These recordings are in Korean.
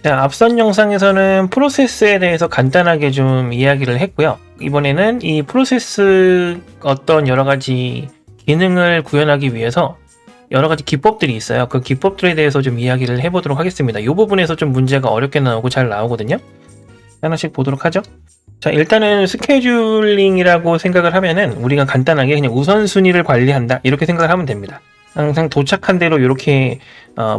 자, 앞선 영상에서는 프로세스에 대해서 간단하게 좀 이야기를 했고요. 이번에는 이 프로세스 어떤 여러 가지 기능을 구현하기 위해서 여러 가지 기법들이 있어요. 그 기법들에 대해서 좀 이야기를 해보도록 하겠습니다. 이 부분에서 좀 문제가 어렵게 나오고 잘 나오거든요. 하나씩 보도록 하죠. 자, 일단은 스케줄링이라고 생각을 하면은 우리가 간단하게 그냥 우선순위를 관리한다 이렇게 생각을 하면 됩니다. 항상 도착한 대로 이렇게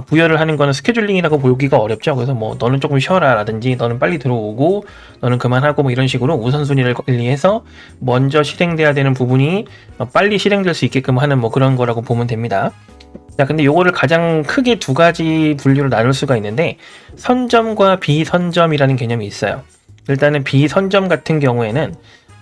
부여를 하는 거는 스케줄링이라고 보기가 어렵죠. 그래서 뭐 너는 조금 쉬어라 라든지 너는 빨리 들어오고 너는 그만하고 뭐 이런 식으로 우선순위를 관리해서 먼저 실행돼야 되는 부분이 빨리 실행될 수 있게끔 하는 뭐 그런 거라고 보면 됩니다. 자, 근데 요거를 가장 크게 두 가지 분류로 나눌 수가 있는데 선점과 비선점이라는 개념이 있어요. 일단은 비선점 같은 경우에는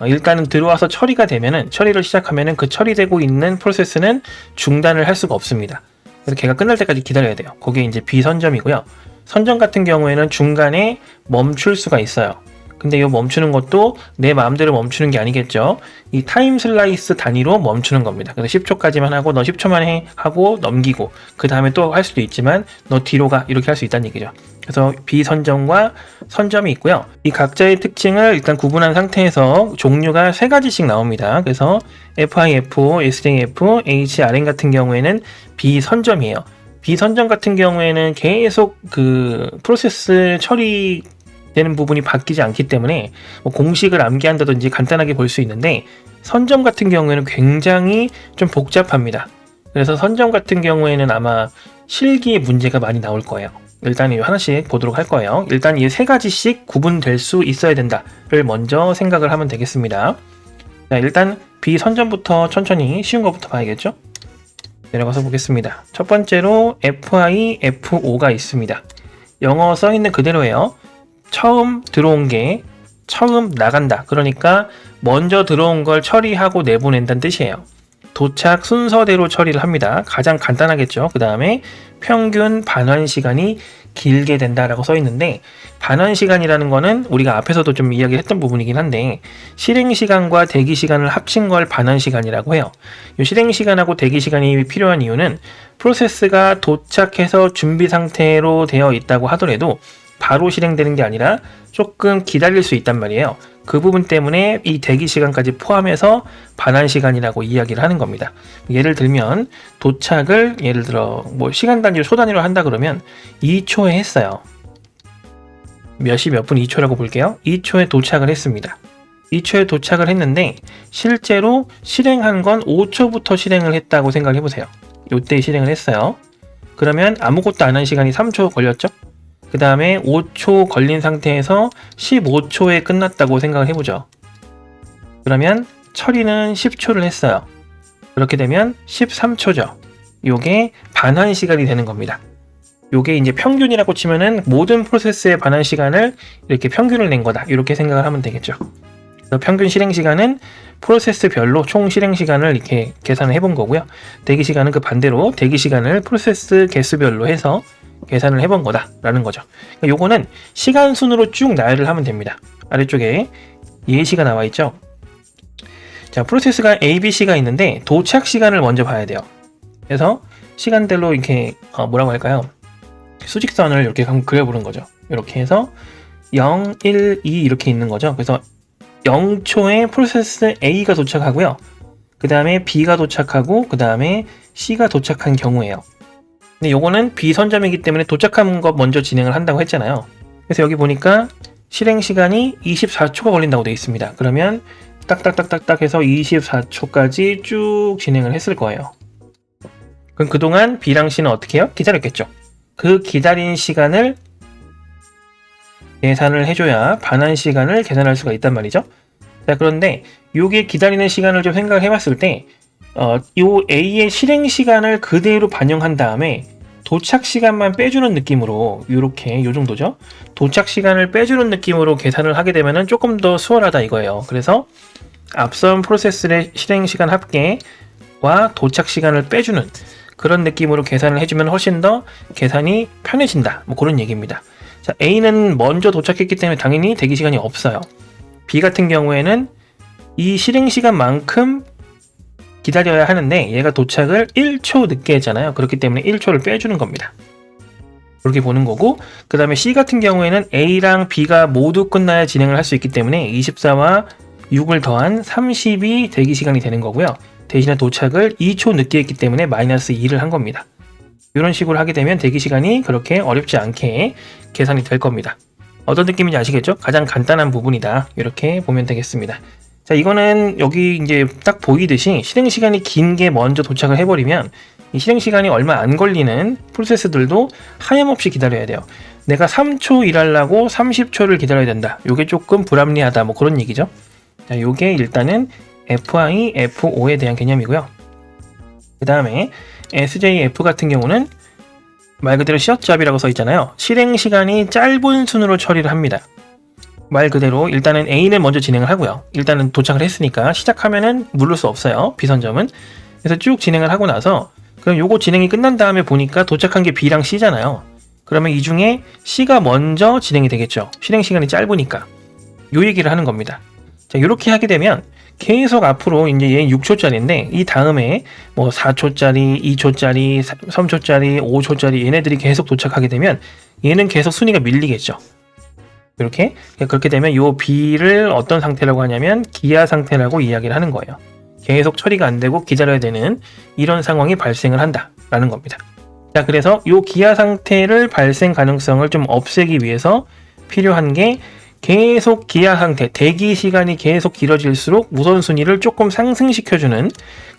일단은 들어와서 처리가 되면은 처리를 시작하면은 그 처리되고 있는 프로세스는 중단을 할 수가 없습니다. 그래서 걔가 끝날 때까지 기다려야 돼요. 그게 이제 비선점이고요. 선점 같은 경우에는 중간에 멈출 수가 있어요. 근데 이 멈추는 것도 내 마음대로 멈추는 게 아니겠죠. 이 타임 슬라이스 단위로 멈추는 겁니다. 그래서 10초까지만 하고 너 10초만 해 하고 넘기고 그 다음에 또 할 수도 있지만 너 뒤로 가 이렇게 할 수 있다는 얘기죠. 그래서 비선점과 선점이 있고요. 이 각자의 특징을 일단 구분한 상태에서 종류가 세 가지씩 나옵니다. 그래서 FIFO, SJF, HRM 같은 경우에는 비선점이에요. 비선점 같은 경우에는 계속 그 프로세스 처리 되는 부분이 바뀌지 않기 때문에 뭐 공식을 암기한다든지 간단하게 볼 수 있는데 선점 같은 경우에는 굉장히 좀 복잡합니다. 그래서 선점 같은 경우에는 아마 실기에 문제가 많이 나올 거예요. 일단 이 하나씩 보도록 할 거예요. 일단 이 세 가지씩 구분될 수 있어야 된다를 먼저 생각을 하면 되겠습니다. 자, 일단 비선점부터 천천히 쉬운 것부터 봐야겠죠? 내려가서 보겠습니다. 첫 번째로 FIFO가 있습니다. 영어 써있는 그대로예요. 처음 들어온 게 처음 나간다. 그러니까 먼저 들어온 걸 처리하고 내보낸다는 뜻이에요. 도착 순서대로 처리를 합니다. 가장 간단하겠죠. 그 다음에 평균 반환 시간이 길게 된다라고 써 있는데 반환 시간이라는 거는 우리가 앞에서도 좀 이야기했던 부분이긴 한데 실행 시간과 대기 시간을 합친 걸 반환 시간이라고 해요. 이 실행 시간하고 대기 시간이 필요한 이유는 프로세스가 도착해서 준비 상태로 되어 있다고 하더라도 바로 실행되는 게 아니라 조금 기다릴 수 있단 말이에요. 그 부분 때문에 이 대기 시간까지 포함해서 반환 시간이라고 이야기를 하는 겁니다. 예를 들면 도착을 예를 들어 뭐 시간 단위로 초 단위로 한다 그러면 2초에 했어요. 몇 시 몇 분 2초라고 볼게요. 2초에 도착을 했습니다. 2초에 도착을 했는데 실제로 실행한 건 5초부터 실행을 했다고 생각을 해보세요. 이때 실행을 했어요. 그러면 아무것도 안 한 시간이 3초 걸렸죠? 그 다음에 5초 걸린 상태에서 15초에 끝났다고 생각을 해보죠. 그러면 처리는 10초를 했어요. 그렇게 되면 13초죠. 요게 반환 시간이 되는 겁니다. 요게 이제 평균이라고 치면은 모든 프로세스의 반환 시간을 이렇게 평균을 낸 거다. 이렇게 생각을 하면 되겠죠. 그래서 평균 실행 시간은 프로세스별로 총 실행 시간을 이렇게 계산을 해본 거고요. 대기 시간은 그 반대로 대기 시간을 프로세스 개수별로 해서 계산을 해본 거다라는 거죠. 그러니까 요거는 시간 순으로 쭉 나열을 하면 됩니다. 아래쪽에 예시가 나와 있죠. 자, 프로세스가 ABC가 있는데 도착 시간을 먼저 봐야 돼요. 그래서 시간대로 이렇게 뭐라고 할까요? 수직선을 이렇게 한번 그려보는 거죠. 이렇게 해서 0, 1, 2 이렇게 있는 거죠. 그래서 0초에 프로세스 A가 도착하고요. 그 다음에 B가 도착하고 그 다음에 C가 도착한 경우예요. 근데 요거는 비선점이기 때문에 도착한 거 먼저 진행을 한다고 했잖아요. 그래서 여기 보니까 실행 시간이 24초가 걸린다고 되어 있습니다. 그러면 딱딱딱딱딱 해서 24초까지 쭉 진행을 했을 거예요. 그럼 그동안 B랑 C는 어떻게 해요? 기다렸겠죠. 그 기다린 시간을 계산을 해줘야 반환 시간을 계산할 수가 있단 말이죠. 자, 그런데 요게 기다리는 시간을 좀 생각을 해봤을 때 요 A의 실행 시간을 그대로 반영한 다음에 도착 시간만 빼주는 느낌으로 이렇게 요 정도죠. 도착 시간을 빼주는 느낌으로 계산을 하게 되면은 조금 더 수월하다 이거예요. 그래서 앞선 프로세스의 실행 시간 합계와 도착 시간을 빼주는 그런 느낌으로 계산을 해주면 훨씬 더 계산이 편해진다. 뭐 그런 얘기입니다. 자, A는 먼저 도착했기 때문에 당연히 대기 시간이 없어요. B 같은 경우에는 이 실행 시간만큼 기다려야 하는데 얘가 도착을 1초 늦게 했잖아요. 그렇기 때문에 1초를 빼주는 겁니다. 그렇게 보는 거고, 그 다음에 C 같은 경우에는 A랑 B가 모두 끝나야 진행을 할 수 있기 때문에 24와 6을 더한 30이 대기시간이 되는 거고요. 대신에 도착을 2초 늦게 했기 때문에 마이너스 2를 한 겁니다. 이런 식으로 하게 되면 대기시간이 그렇게 어렵지 않게 계산이 될 겁니다. 어떤 느낌인지 아시겠죠? 가장 간단한 부분이다. 이렇게 보면 되겠습니다. 자, 이거는 여기 이제 딱 보이듯이 실행시간이 긴 게 먼저 도착을 해버리면 이 실행시간이 얼마 안 걸리는 프로세스들도 하염없이 기다려야 돼요. 내가 3초 일하려고 30초를 기다려야 된다. 요게 조금 불합리하다. 뭐 그런 얘기죠. 자, 요게 일단은 FI, FO에 대한 개념이고요. 그 다음에 SJF 같은 경우는 말 그대로 셧잡이라고 써 있잖아요. 실행시간이 짧은 순으로 처리를 합니다. 말 그대로 일단은 A는 먼저 진행을 하고요. 일단은 도착을 했으니까 시작하면은 누를 수 없어요. B선점은. 그래서 쭉 진행을 하고 나서 그럼 요거 진행이 끝난 다음에 보니까 도착한 게 B랑 C잖아요. 그러면 이 중에 C가 먼저 진행이 되겠죠. 실행시간이 짧으니까. 요 얘기를 하는 겁니다. 자, 요렇게 하게 되면 계속 앞으로 이제 얘 6초짜리인데 이 다음에 뭐 4초짜리, 2초짜리, 3초짜리, 5초짜리 얘네들이 계속 도착하게 되면 얘는 계속 순위가 밀리겠죠. 이렇게 그렇게 되면 요 B를 어떤 상태라고 하냐면 기아 상태라고 이야기를 하는 거예요. 계속 처리가 안 되고 기다려야 되는 이런 상황이 발생을 한다라는 겁니다. 자, 그래서 요 기아 상태를 발생 가능성을 좀 없애기 위해서 필요한 게 계속 기아 상태, 대기 시간이 계속 길어질수록 우선순위를 조금 상승시켜주는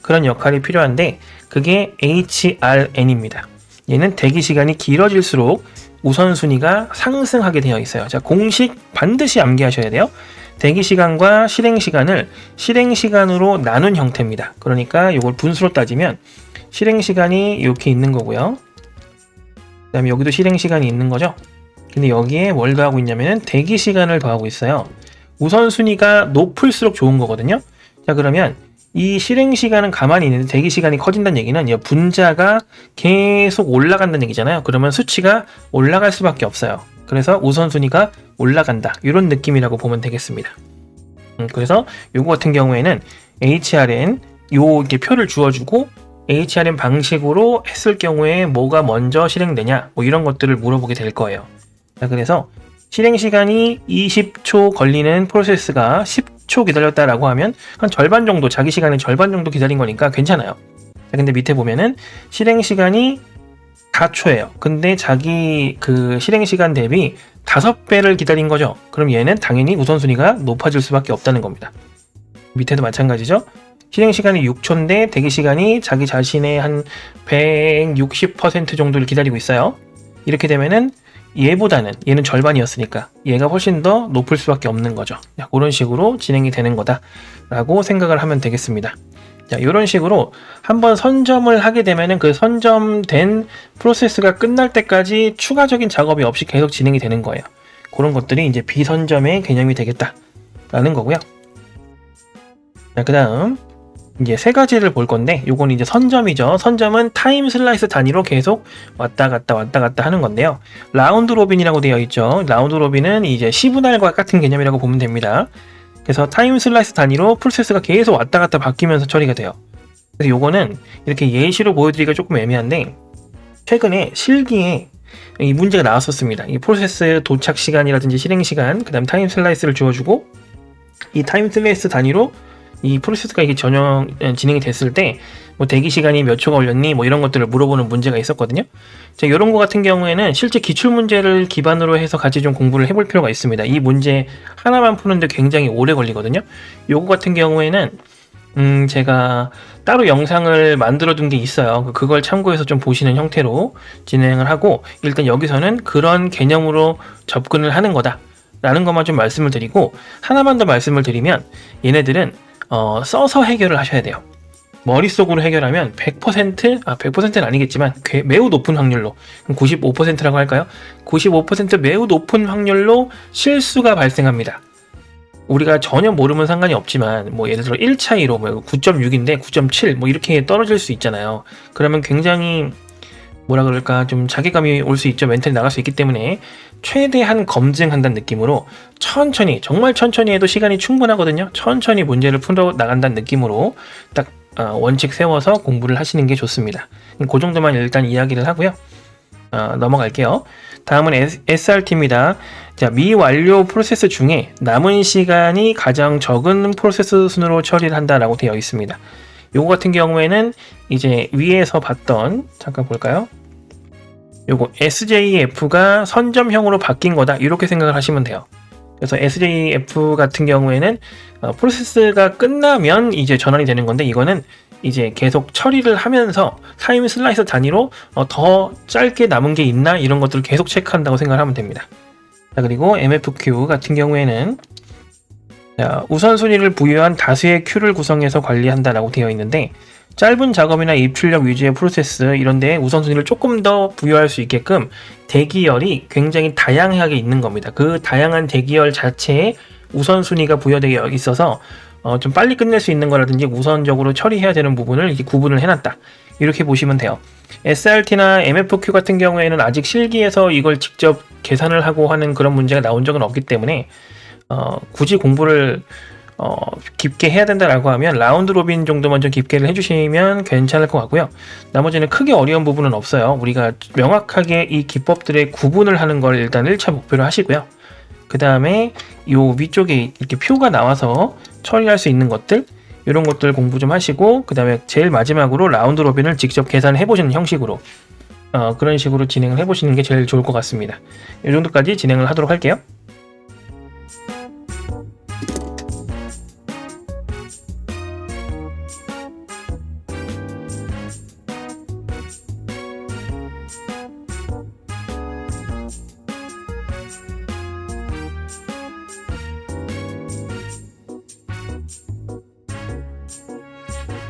그런 역할이 필요한데 그게 HRN입니다. 얘는 대기 시간이 길어질수록 우선순위가 상승하게 되어 있어요. 자, 공식 반드시 암기하셔야 돼요. 대기시간과 실행시간을 실행시간으로 나눈 형태입니다. 그러니까 이걸 분수로 따지면 실행시간이 이렇게 있는 거고요. 그 다음에 여기도 실행시간이 있는 거죠. 근데 여기에 뭘 더하고 있냐면은 대기시간을 더하고 있어요. 우선순위가 높을수록 좋은 거거든요. 자, 그러면 이 실행시간은 가만히 있는데 대기시간이 커진다는 얘기는 이 분자가 계속 올라간다는 얘기잖아요. 그러면 수치가 올라갈 수밖에 없어요. 그래서 우선순위가 올라간다. 이런 느낌이라고 보면 되겠습니다. 그래서 요거 같은 경우에는 HRN 이렇게 표를 주어주고 HRN 방식으로 했을 경우에 뭐가 먼저 실행되냐 뭐 이런 것들을 물어보게 될 거예요. 자, 그래서 실행시간이 20초 걸리는 프로세스가 10초 기다렸다라고 하면 한 절반 정도, 자기 시간의 절반 정도 기다린 거니까 괜찮아요. 자, 근데 밑에 보면은 실행시간이 4초예요. 근데 자기 그 실행시간 대비 5배를 기다린 거죠. 그럼 얘는 당연히 우선순위가 높아질 수밖에 없다는 겁니다. 밑에도 마찬가지죠. 실행시간이 6초인데 대기시간이 자기 자신의 한 160% 정도를 기다리고 있어요. 이렇게 되면은 얘보다는 얘는 절반이었으니까 얘가 훨씬 더 높을 수밖에 없는 거죠. 자, 그런 식으로 진행이 되는 거다라고 생각을 하면 되겠습니다. 자, 이런 식으로 한번 선점을 하게 되면은 그 선점된 프로세스가 끝날 때까지 추가적인 작업이 없이 계속 진행이 되는 거예요. 그런 것들이 이제 비선점의 개념이 되겠다라는 거고요. 자, 그 다음 이제 세 가지를 볼 건데 요건 이제 선점이죠. 선점은 타임 슬라이스 단위로 계속 왔다 갔다 하는 건데요. 라운드 로빈이라고 되어 있죠. 라운드 로빈은 이제 시분할과 같은 개념이라고 보면 됩니다. 그래서 타임 슬라이스 단위로 프로세스가 계속 왔다 갔다 바뀌면서 처리가 돼요. 그래서 요거는 이렇게 예시로 보여드리기가 조금 애매한데 최근에 실기에 이 문제가 나왔었습니다. 이 프로세스 도착 시간이라든지 실행 시간, 그 다음 타임 슬라이스를 주어주고 이 타임 슬라이스 단위로 이 프로세스가 이게 전혀 진행이 됐을 때 뭐 대기 시간이 몇 초가 걸렸니 뭐 이런 것들을 물어보는 문제가 있었거든요. 자, 이런 거 같은 경우에는 실제 기출 문제를 기반으로 해서 같이 좀 공부를 해볼 필요가 있습니다. 이 문제 하나만 푸는데 굉장히 오래 걸리거든요. 요거 같은 경우에는 제가 따로 영상을 만들어 둔 게 있어요. 그걸 참고해서 좀 보시는 형태로 진행을 하고 일단 여기서는 그런 개념으로 접근을 하는 거다 라는 것만 좀 말씀을 드리고 하나만 더 말씀을 드리면 얘네들은 써서 해결을 하셔야 돼요. 머릿속으로 해결하면 100%는 아니겠지만 매우 높은 확률로 95%라고 할까요? 95% 매우 높은 확률로 실수가 발생합니다. 우리가 전혀 모르면 상관이 없지만 뭐 예를 들어 1차이로 뭐 9.6인데 9.7 뭐 이렇게 떨어질 수 있잖아요. 그러면 굉장히 뭐라 그럴까 좀 자괴감이 올 수 있죠. 멘탈이 나갈 수 있기 때문에 최대한 검증한다는 느낌으로 천천히 정말 천천히 해도 시간이 충분하거든요. 천천히 문제를 풀어 나간다는 느낌으로 딱 원칙 세워서 공부를 하시는 게 좋습니다. 그 정도만 일단 이야기를 하고요. 넘어갈게요. 다음은 SRT입니다. 자, 미완료 프로세스 중에 남은 시간이 가장 적은 프로세스 순으로 처리를 한다라고 되어 있습니다. 요거 같은 경우에는 이제 위에서 봤던, 잠깐 볼까요? 요거 SJF가 선점형으로 바뀐 거다, 이렇게 생각을 하시면 돼요. 그래서 SJF 같은 경우에는 프로세스가 끝나면 이제 전환이 되는 건데, 이거는 이제 계속 처리를 하면서 타임 슬라이스 단위로 더 짧게 남은 게 있나, 이런 것들을 계속 체크한다고 생각을 하면 됩니다. 자, 그리고 MFQ 같은 경우에는 우선순위를 부여한 다수의 큐를 구성해서 관리한다라고 되어 있는데, 짧은 작업이나 입출력 위주의 프로세스 이런 데에 우선순위를 조금 더 부여할 수 있게끔 대기열이 굉장히 다양하게 있는 겁니다. 그 다양한 대기열 자체에 우선순위가 부여되어 있어서 좀 빨리 끝낼 수 있는 거라든지 우선적으로 처리해야 되는 부분을 이렇게 구분을 해놨다, 이렇게 보시면 돼요. SRT나 MFQ 같은 경우에는 아직 실기에서 이걸 직접 계산을 하고 하는 그런 문제가 나온 적은 없기 때문에 굳이 공부를 깊게 해야 된다라고 하면 라운드 로빈 정도만 좀 깊게를 해주시면 괜찮을 것 같고요. 나머지는 크게 어려운 부분은 없어요. 우리가 명확하게 이 기법들의 구분을 하는 걸 일단 1차 목표로 하시고요. 그 다음에 요 위쪽에 이렇게 표가 나와서 처리할 수 있는 것들, 이런 것들 공부 좀 하시고, 그 다음에 제일 마지막으로 라운드 로빈을 직접 계산을 해보시는 형식으로 그런 식으로 진행을 해보시는 게 제일 좋을 것 같습니다. 이 정도까지 진행을 하도록 할게요.